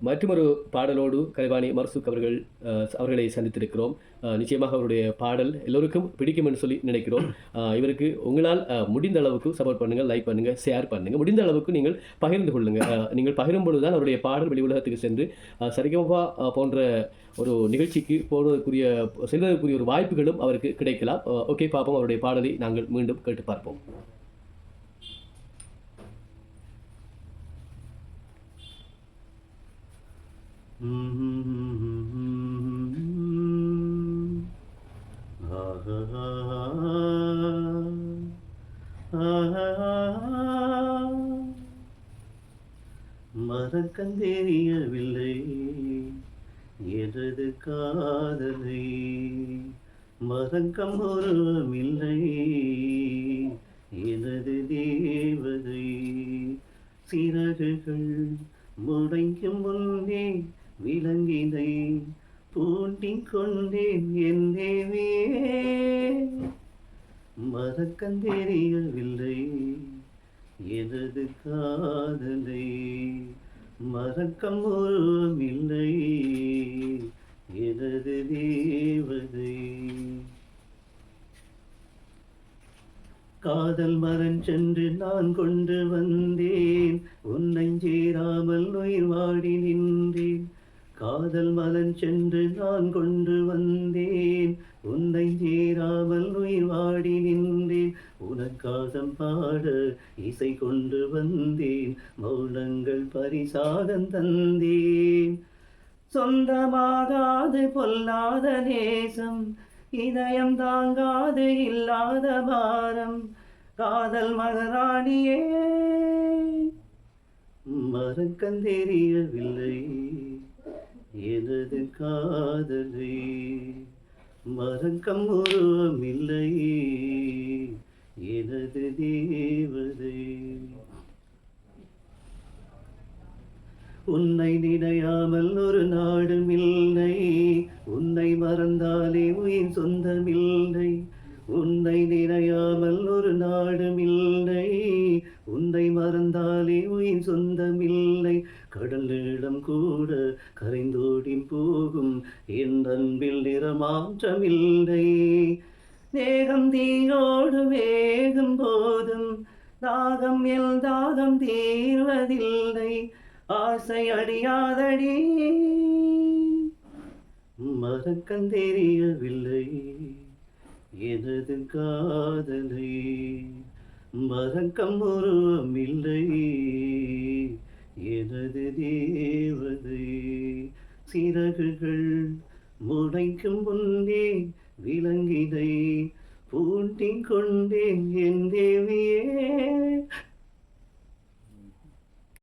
மற்றுமொரு பாடலோடு கலைவாணி மர்சூக் அவர்களை சந்தித்திருக்கிறோம். நிச்சயமாக அவருடைய பாடல் எல்லோருக்கும் பிடிக்கும் என்று சொல்லி நினைக்கிறோம். இவருக்கு உங்களால் முடிந்த அளவுக்கு சப்போர்ட் பண்ணுங்கள், லைக் பண்ணுங்கள், ஷேர் பண்ணுங்கள். முடிந்த அளவுக்கு நீங்கள் பகிர்ந்து கொள்ளுங்கள். நீங்கள் பகிரும் பொழுது தான் அவருடைய பாடல் வெளி உலகத்துக்கு சென்று சரிகமபா போன்ற ஒரு நிகழ்ச்சிக்கு செல்வதற்குரிய ஒரு வாய்ப்புகளும் அவருக்கு கிடைக்கலாம். ஓகே, பார்ப்போம். அவருடைய பாடலை நாங்கள் மீண்டும் கேட்டு பார்ப்போம். மறக்கத் தெரியவில்லை எனது காதலை, மறக்கம் உருவமில்லை எனது தேவதை. சிறகுகள் முளைக்கும் முன்னே விலங்கினை பூட்டிக் கொண்டேன் என் தேவியே. மறக்கத் தெரியவில்லை எனது காதலை, மறக்கம் உருவமில்லை எனது தேவதை. காதல் மரம் சென்று நான் கொண்டு வந்தேன், உன்னை சேராமல் உயிர் வாடி நின்றேன். காதல் மரம் சென்று நான் கொண்டு வந்தேன், உன்னை சேராமல் உயிர் வாடி நின்றேன். உனக்காகம் பாட இசை கொண்டு வந்தேன், மௌனங்கள் பரிசாக தந்தேன். சொந்தமாகாது பொல்லாத நேசம், இதயம் தாங்காது இல்லாத பாரம். காதல் மகாராணியே, மறக்கத் தெரியவில்லை எனது காதலை, மறக்கம் உருவமில்லை எனது தேவதை. உன்னை நினையாமல் ஒரு நாடும் இல்லை, உன்னை மறந்தாலே உயிர் சொந்தமில்லை. உன்னை நினையாமல் ஒரு நாடும் இல்லை, உன்னை மறந்தாலே உயிர் சொந்தமில்லை. கடல் நீளம் கூட கரைந்தோடி போகும், என் அன்பில் நிறமாற்றமில்லை. தேகம் தீயோடு வேகும் போதும் தாகம் எல் தாகம் தீர்வதில்லை. ஆசை அடியாதடி, மறக்கத் தெரியவில்லை எனது காதலை, மறக்கம் உருவமில்லை எனது தேவதை. சிறகுகள் முளைக்கும் முன்னே விலங்கினை பூட்டிக் கொண்டேன் என் தேவதை.